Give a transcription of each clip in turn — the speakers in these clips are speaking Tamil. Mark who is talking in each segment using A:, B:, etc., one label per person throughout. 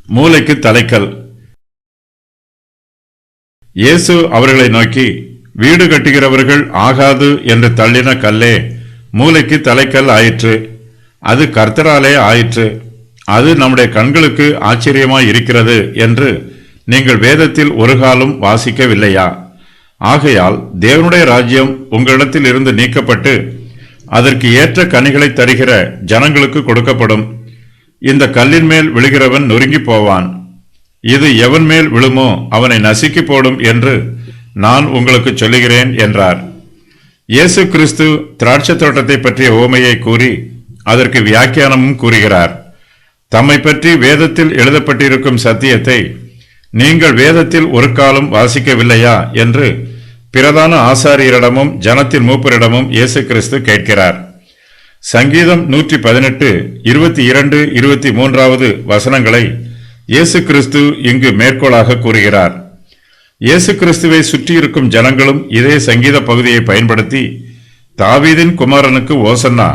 A: மூலைக்கு தலைக்கல். இயேசு அவர்களை நோக்கி, வீடு கட்டுகிறவர்கள் ஆகாது என்று தள்ளின கல்லே மூலைக்கு தலைக்கல் ஆயிற்று. அது கர்த்தராலே ஆயிற்று. அது நம்முடைய கண்களுக்கு ஆச்சரியமாய் இருக்கிறது என்று நீங்கள் வேதத்தில் ஒரு காலம் வாசிக்கவில்லையா? ஆகையால் தேவனுடைய ராஜ்யம் உங்களிடத்தில் இருந்து நீக்கப்பட்டு அதற்கு ஏற்ற கனிகளை தருகிற ஜனங்களுக்கு கொடுக்கப்படும். இந்த கல்லின் மேல் விழுகிறவன் நொறுங்கி போவான். இது எவன் மேல் விழுமோ அவனை நசுக்கி போடும் என்று நான் உங்களுக்கு சொல்லுகிறேன் என்றார். இயேசு கிறிஸ்து திராட்சை தோட்டத்தை பற்றிய உவமையை கூறி அதற்கு வியாக்கியானமும் கூறுகிறார். தம்மை பற்றி வேதத்தில் எழுதப்பட்டிருக்கும் சத்தியத்தை நீங்கள் வேதத்தில் ஒரு காலம் வாசிக்கவில்லையா என்று பிரதான ஆசாரியரிடமும் ஜனத்தின் மூப்பரிடமும் இயேசு கிறிஸ்து கேட்கிறார். சங்கீதம் 118, 22, 23 வசனங்களை இயேசு கிறிஸ்து இங்கு மேற்கோளாக கூறுகிறார். இயேசு கிறிஸ்துவை சுற்றியிருக்கும் ஜனங்களும் இதே சங்கீத பகுதியை பயன்படுத்தி தாவீதின் குமாரனுக்கு ஓசன்னா,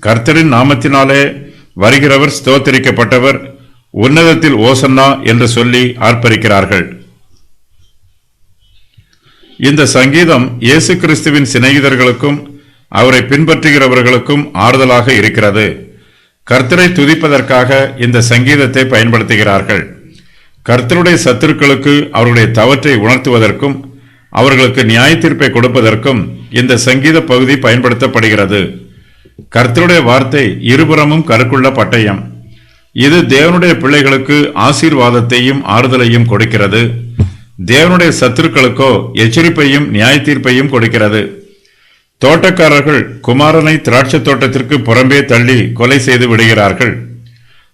A: கர்த்தரின் நாமத்தினாலே வருகிறவர் ஸ்தோத்திரிக்கப்பட்டவர், உன்னதத்தில் ஓசன்னா என்று சொல்லி ஆர்ப்பரிக்கிறார்கள். இந்த சங்கீதம் இயேசு கிறிஸ்துவின் சிநேகிதர்களுக்கும் அவரை பின்பற்றுகிறவர்களுக்கும் ஆறுதலாக இருக்கிறது. கர்த்தரை துதிப்பதற்காக இந்த சங்கீதத்தை பயன்படுத்துகிறார்கள். கர்த்தருடைய சத்துருக்களுக்கு அவருடைய தவற்றை உணர்த்துவதற்கும் அவர்களுக்கு நியாய தீர்ப்பை கொடுப்பதற்கும் இந்த சங்கீத பகுதி பயன்படுத்தப்படுகிறது. கர்த்தருடைய வார்த்தை இருபுறமும் கருக்குள்ள பட்டயம். இது தேவனுடைய பிள்ளைகளுக்கு ஆசீர்வாதத்தையும் ஆறுதலையும் கொடுக்கிறது. தேவனுடைய சத்துருக்களுக்கோ எச்சரிப்பையும் நியாய தீர்ப்பையும் கொடுக்கிறது. தோட்டக்காரர்கள் குமாரனை திராட்சை தோட்டத்திற்கு புறம்பே தள்ளி கொலை செய்து விடுகிறார்கள்.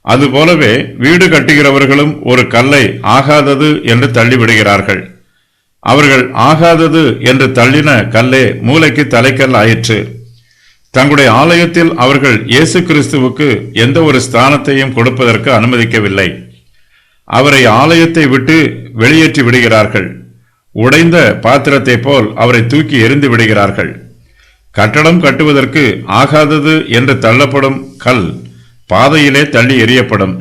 A: அதுபோலவே வீடு கட்டுகிறவர்களும் ஒரு கல்லை ஆகாதது என்று தள்ளி விடுகிறார்கள். அவர்கள் ஆகாதது என்று தள்ளின கல்லே மூலைக்கு தலைக்கல் ஆயிற்று. தங்களுடைய ஆலயத்தில் அவர்கள் இயேசு கிறிஸ்துவுக்கு எந்த ஒரு ஸ்தானத்தையும் கொடுப்பதற்கு அனுமதிக்கவில்லை. அவரை ஆலயத்தை விட்டு வெளியேற்றி விடுகிறார்கள். உடைந்த பாத்திரத்தை போல் அவரை தூக்கி எறிந்து விடுகிறார்கள். கட்டடம் கட்டுவதற்கு ஆகாதது என்று தள்ளப்படும் கல் பாதையிலே தள்ளி எறியப்படும்.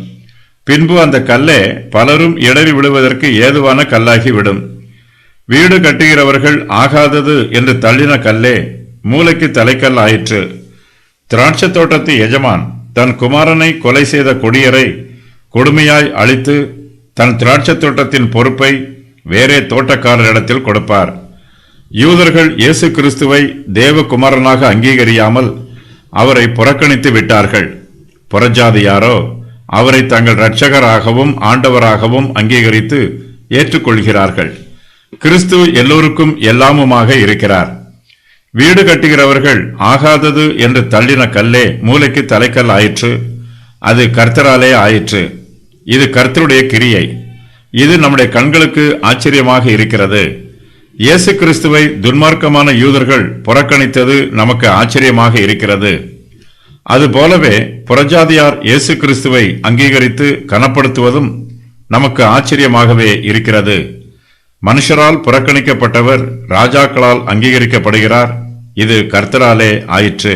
A: பின்பு அந்த கல்லே பலரும் இடறி விழுவதற்கு ஏதுவான கல்லாகிவிடும். வீடு கட்டுகிறவர்கள் ஆகாதது என்று தள்ளின கல்லே மூலைக்கு தலைக்கல் ஆயிற்று. திராட்சை தோட்டத்து எஜமான் தன் குமாரனை கொலை செய்த கொடியரை கொடுமையாய் அழித்து தன் திராட்சை தோட்டத்தின் பொறுப்பை வேறே தோட்டக்காரரிடத்தில் கொடுப்பார். யூதர்கள் இயேசு கிறிஸ்துவை தேவகுமாரனாக அங்கீகரியாமல் அவரை புறக்கணித்து விட்டார்கள். புறஜாதியாரோ அவரை தங்கள் இரட்சகராகவும் ஆண்டவராகவும் அங்கீகரித்து ஏற்றுக்கொள்கிறார்கள். கிறிஸ்து எல்லோருக்கும் எல்லாமுமாக இருக்கிறார். வீடு கட்டுகிறவர்கள் ஆகாதது என்று தள்ளின கல்லே மூலைக்கு தலைக்கல் ஆயிற்று. அது கர்த்தராலே ஆயிற்று. இது கர்த்தருடைய கிரியை. இது நம்முடைய கண்களுக்கு ஆச்சரியமாக இருக்கிறது. இயேசு கிறிஸ்துவை துன்மார்க்கமான யூதர்கள் புறக்கணித்தது நமக்கு ஆச்சரியமாக இருக்கிறது. அதுபோலவே புறஜாதியார் இயேசு கிறிஸ்துவை அங்கீகரித்து கனப்படுத்துவதும் நமக்கு ஆச்சரியமாகவே இருக்கிறது. மனுஷரால் புறக்கணிக்கப்பட்டவர் ராஜாக்களால் அங்கீகரிக்கப்படுகிறார். இது கர்த்தராலே ஆயிற்று.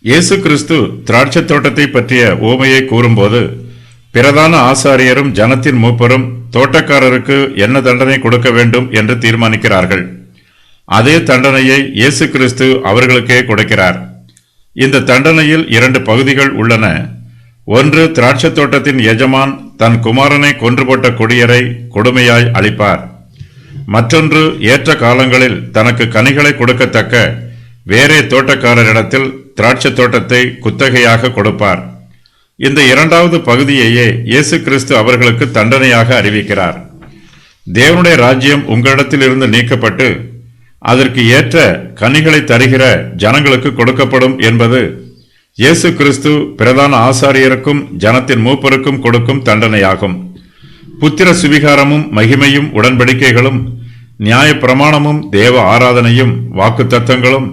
A: இயேசு கிறிஸ்து திராட்சை தோட்டத்தை பற்றிய உவமையை கூறும்போது பிரதான ஆசாரியரும் ஜனத்தின் மூப்பரும் தோட்டக்காரருக்கு என்ன தண்டனை கொடுக்க வேண்டும் என்று தீர்மானிக்கிறார்கள். அதே தண்டனையை இயேசு கிறிஸ்து அவர்களுக்கே கொடுக்கிறார். இந்த தண்டனையில் 2 பகுதிகள் உள்ளன. ஒன்று, திராட்சை தோட்டத்தின் எஜமான் தன் குமாரனை கொன்று போட்ட கொடியரை கொடுமையாய் அழிப்பார். மற்றொன்று, ஏற்ற காலங்களில் தனக்கு கனிகளை கொடுக்கத்தக்க வேறே தோட்டக்காரரிடத்தில் திராட்சை தோட்டத்தை குத்தகையாக கொடுப்பார். இந்த 2வது பகுதியையே இயேசு கிறிஸ்து அவர்களுக்கு தண்டனையாக அறிவிக்கிறார். தேவனுடைய ராஜ்யம் உங்களிடத்திலிருந்து நீக்கப்பட்டு அதற்கு ஏற்ற கனிகளை தருகிற ஜனங்களுக்கு கொடுக்கப்படும் என்பது இயேசு கிறிஸ்து பிரதான ஆசாரியருக்கும் ஜனத்தின் மூப்பருக்கும் கொடுக்கும் தண்டனையாகும். புத்திர சுவிகாரமும் மகிமையும் உடன்படிக்கைகளும் நியாய பிரமாணமும் தேவ ஆராதனையும் வாக்கு தத்தங்களும்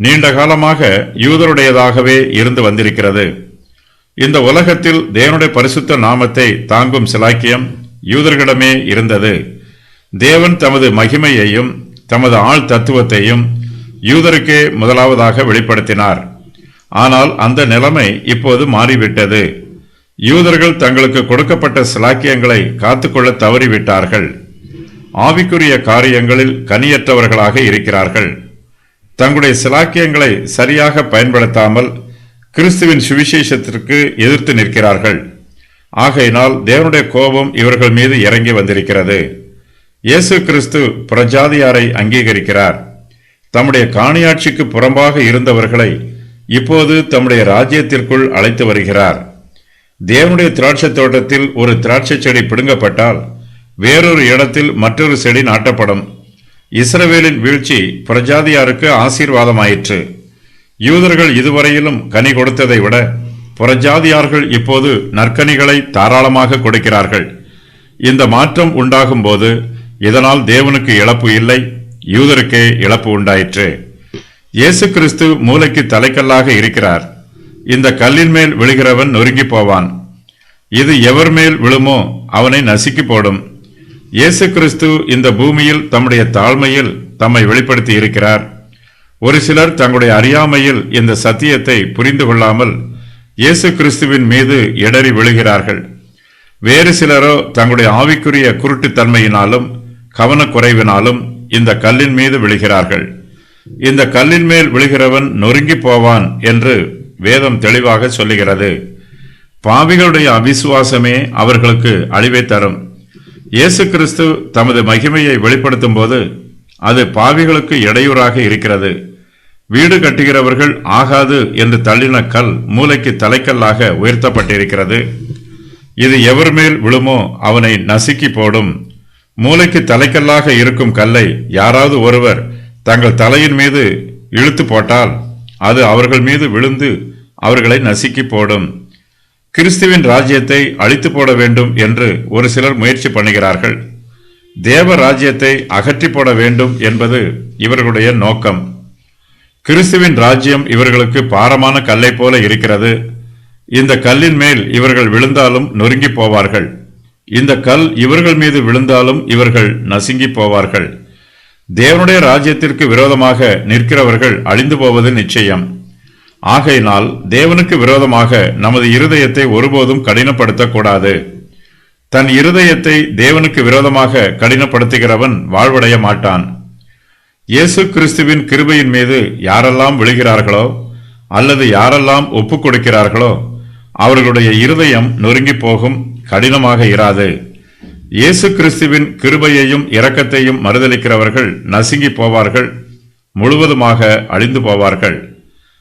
A: நீண்ட காலமாக யூதருடையதாகவே இருந்து வந்திருக்கிறது. இந்த உலகத்தில் தேவனுடைய பரிசுத்த நாமத்தை தாங்கும் சிலாக்கியம் யூதர்களிடமே இருந்தது. தேவன் தமது மகிமையையும் தமது ஆள் தத்துவத்தையும் யூதருக்கே முதலாவதாக வெளிப்படுத்தினார். ஆனால் அந்த நிலைமை இப்போது மாறிவிட்டது. யூதர்கள் தங்களுக்கு கொடுக்கப்பட்ட சிலாக்கியங்களை காத்துக்கொள்ள தவறிவிட்டார்கள். ஆவிக்குரிய காரியங்களில் கனியற்றவர்களாக இருக்கிறார்கள். தங்களுடைய சிலாக்கியங்களை சரியாக பயன்படுத்தாமல் கிறிஸ்துவின் சுவிசேஷத்திற்கு எதிர்த்து நிற்கிறார்கள். ஆகையினால் தேவனுடைய கோபம் இவர்கள் மீது இறங்கி வந்திருக்கிறது. இயேசு கிறிஸ்து பிரஜாதியாரை அங்கீகரிக்கிறார். தம்முடைய காணியாட்சிக்கு புறம்பாக இருந்தவர்களை இப்போது தம்முடைய ராஜ்யத்திற்குள் அழைத்து வருகிறார். தேவனுடைய திராட்சை தோட்டத்தில் ஒரு திராட்சை செடி பிடுங்கப்பட்டால் வேறொரு இடத்தில் மற்றொரு செடி நாட்டப்படும். இஸ்ரவேலின் வீழ்ச்சி பிரஜாதியாருக்கு ஆசீர்வாதமாயிற்று. யூதர்கள் இதுவரையிலும் கனி கொடுத்ததை விட புறஜாதியார்கள் இப்போது நற்கனிகளை தாராளமாக கொடுக்கிறார்கள். இந்த மாற்றம் உண்டாகும் போது இதனால் தேவனுக்கு இழப்பு இல்லை, யூதருக்கே இழப்பு உண்டாயிற்று. இயேசு கிறிஸ்து மூலைக்கு தலைக்கல்லாக இருக்கிறார். இந்த கல்லின் மேல் விழுகிறவன் நொறுங்கி போவான். இது எவர் மேல் விழுமோ அவனை நசுக்கி போடும். இயேசு கிறிஸ்து இந்த பூமியில் தம்முடைய தாழ்மையில் தம்மை வெளிப்படுத்தி இருக்கிறார். ஒரு சிலர் தங்களுடைய அறியாமையில் இந்த சத்தியத்தை புரிந்து கொள்ளாமல் இயேசு கிறிஸ்துவின் மீது இடறி விழுகிறார்கள். வேறு சிலரோ தங்களுடைய ஆவிக்குரிய குருட்டுத்தன்மையினாலும் கவனக்குறைவினாலும் இந்த கல்லின் மீது விழுகிறார்கள். இந்த கல்லின் மேல் விழுகிறவன் நொறுங்கி போவான் என்று வேதம் தெளிவாக சொல்லுகிறது. பாவிகளுடைய அவிசுவாசமே அவர்களுக்கு அழிவை தரும். இயேசு கிறிஸ்து தமது மகிமையை வெளிப்படுத்தும் போது அது பாவிகளுக்கு இடையூறாக இருக்கிறது. வீடு கட்டுகிறவர்கள் ஆகாது என்று தள்ளின கல் மூலைக்கு தலைக்கல்லாக உயர்த்தப்பட்டிருக்கிறது. இது எவர் மேல் விழுமோ அவனை நசுக்கி போடும். மூலைக்கு தலைக்கல்லாக இருக்கும் கல்லை யாராவது ஒருவர் தங்கள் தலையின் மீது இழுத்து போட்டால் அது அவர்கள் மீது விழுந்து அவர்களை நசுக்கி போடும். கிறிஸ்துவின் ராஜ்யத்தை அழித்து போட வேண்டும் என்று ஒரு சிலர் முயற்சி பண்ணுகிறார்கள். தேவ ராஜ்யத்தை அகற்றி போட வேண்டும் என்பது இவர்களுடைய நோக்கம். கிறிஸ்துவின் ராஜ்யம் இவர்களுக்கு பாரமான கல்லை போல இருக்கிறது. இந்த கல்லின் மேல் இவர்கள் விழுந்தாலும் நொறுங்கி போவார்கள். இந்த கல் இவர்கள் மீது விழுந்தாலும் இவர்கள் நசுங்கி போவார்கள். தேவனுடைய ராஜ்யத்திற்கு விரோதமாக நிற்கிறவர்கள் அழிந்து போவது நிச்சயம். ஆகையினால் தேவனுக்கு விரோதமாக நமது இருதயத்தை ஒருபோதும் கடினப்படுத்தக்கூடாது. தன் இருதயத்தை தேவனுக்கு விரோதமாக கடினப்படுத்துகிறவன் வாழ்வடைய மாட்டான். இயேசு கிறிஸ்துவின் கிருபையின் மீது யாரெல்லாம் விழுகிறார்களோ அல்லது யாரெல்லாம் ஒப்புக் கொடுக்கிறார்களோ அவர்களுடைய இருதயம் நொறுங்கி போகும், கடினமாக இராது. இயேசு கிறிஸ்துவின் கிருபையையும் இரக்கத்தையும் மறுதலிக்கிறவர்கள் நசுங்கி போவார்கள், முழுவதுமாக அழிந்து போவார்கள்.